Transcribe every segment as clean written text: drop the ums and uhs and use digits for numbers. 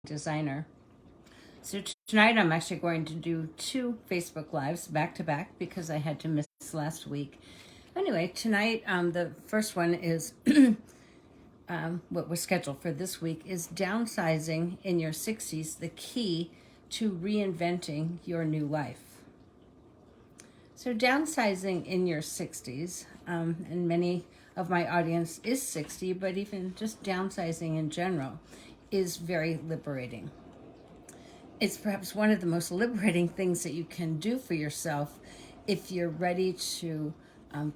designer. So tonight I'm actually going to do 2 Facebook Lives back to back because I had to miss last week. Anyway, tonight the first one is what was scheduled for this week is downsizing in your 60s, the key to reinventing your new life. So downsizing in your 60s, and many of my audience is 60, but even just downsizing in general is very liberating. It's perhaps one of the most liberating things that you can do for yourself if you're ready to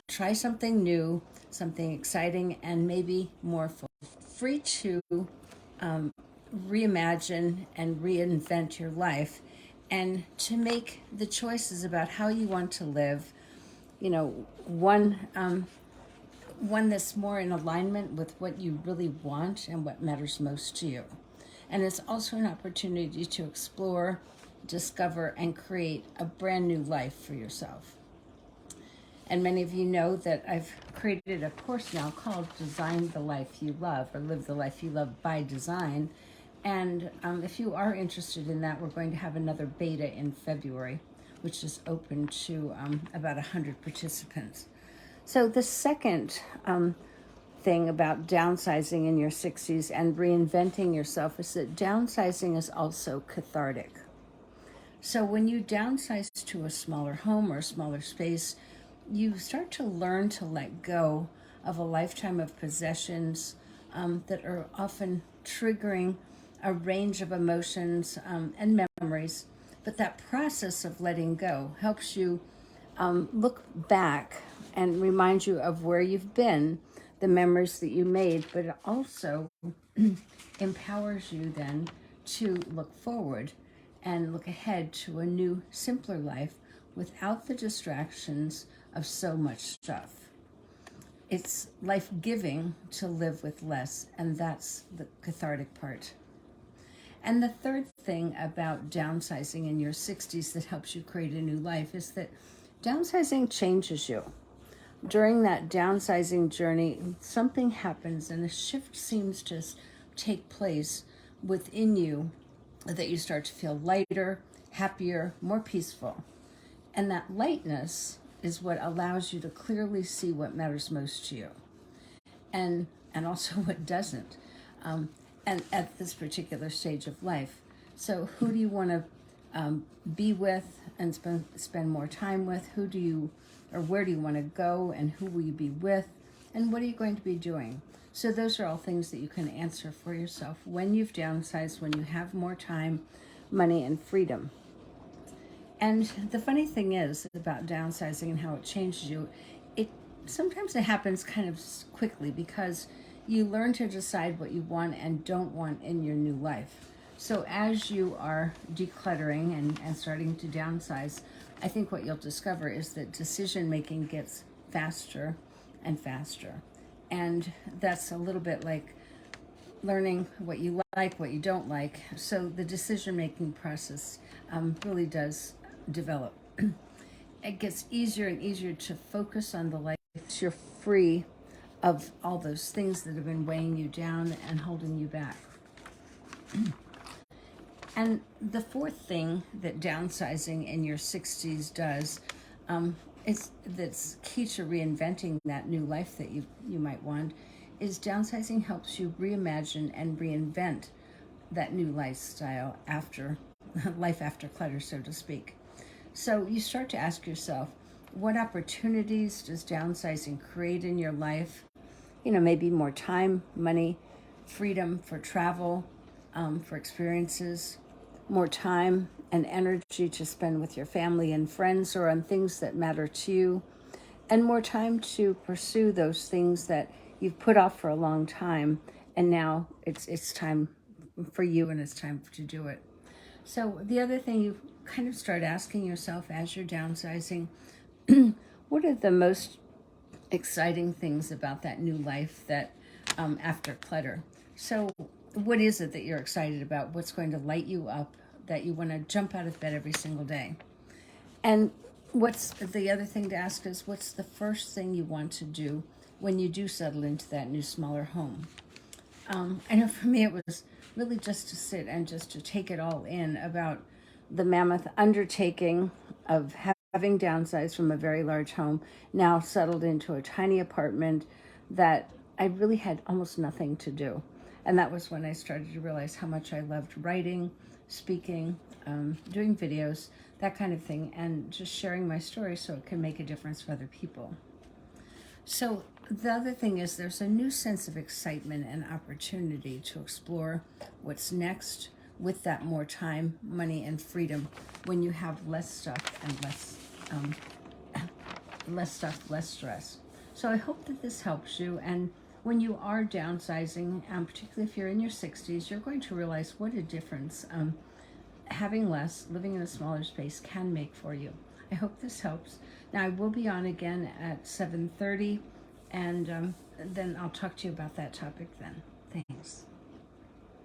try something new, something exciting, and maybe more free to reimagine and reinvent your life and to make the choices about how you want to live, one that's more in alignment with what you really want and what matters most to you. And it's also an opportunity to explore, discover, and create a brand new life for yourself. And many of you know that I've created a course now called Design the Life You Love, or Live the Life You Love by Design. And if you are interested in that, we're going to have another beta in February, which is open to about 100 participants. So the second thing about downsizing in your 60s and reinventing yourself is that downsizing is also cathartic. So when you downsize to a smaller home or a smaller space, you start to learn to let go of a lifetime of possessions that are often triggering a range of emotions and memories. But that process of letting go helps you look back and remind you of where you've been, the memories that you made, but it also empowers you then to look forward and look ahead to a new, simpler life without the distractions of so much stuff. It's life-giving to live with less, and that's the cathartic part. And the third thing about downsizing in your 60s that helps you create a new life is that downsizing changes you. During that downsizing journey, something happens and a shift seems to take place within you that you start to feel lighter, happier, more peaceful. And that lightness is what allows you to clearly see what matters most to you and also what doesn't, and at this particular stage of life. So who do you want to be with and spend more time with? Where do you want to go, and who will you be with, and what are you going to be doing? So those are all things that you can answer for yourself when you've downsized, when you have more time, money, and freedom. And the funny thing is about downsizing and how it changes you, sometimes it happens kind of quickly because you learn to decide what you want and don't want in your new life. So as you are decluttering and starting to downsize, I think what you'll discover is that decision making gets faster and faster. And that's a little bit like learning what you like, what you don't like. So the decision making process really does develop. It gets easier and easier to focus on the life. You're free of all those things that have been weighing you down and holding you back. And the fourth thing that downsizing in your 60s does is that's key to reinventing that new life that you might want, is downsizing helps you reimagine and reinvent that new lifestyle after life after clutter, so to speak. So you start to ask yourself, what opportunities does downsizing create in your life? Maybe more time, money, freedom for travel, for experiences, more time and energy to spend with your family and friends or on things that matter to you, and more time to pursue those things that you've put off for a long time, and now it's time for you and it's time to do it. So the other thing you kind of start asking yourself as you're downsizing, what are the most exciting things about that new life that after clutter? So what is it that you're excited about? What's going to light you up that you want to jump out of bed every single day? And what's the other thing to ask is, what's the first thing you want to do when you do settle into that new, smaller home? I know for me it was really just to sit and just to take it all in about the mammoth undertaking of having downsized from a very large home, now settled into a tiny apartment that I really had almost nothing to do. And that was when I started to realize how much I loved writing, speaking, doing videos, that kind of thing, and just sharing my story so it can make a difference for other people. So the other thing is there's a new sense of excitement and opportunity to explore what's next with that more time, money, and freedom when you have less stuff and less stress. So I hope that this helps you. And when you are downsizing, particularly if you're in your 60s, you're going to realize what a difference having less, living in a smaller space can make for you. I hope this helps. Now I will be on again at 7:30, and then I'll talk to you about that topic then. Thanks.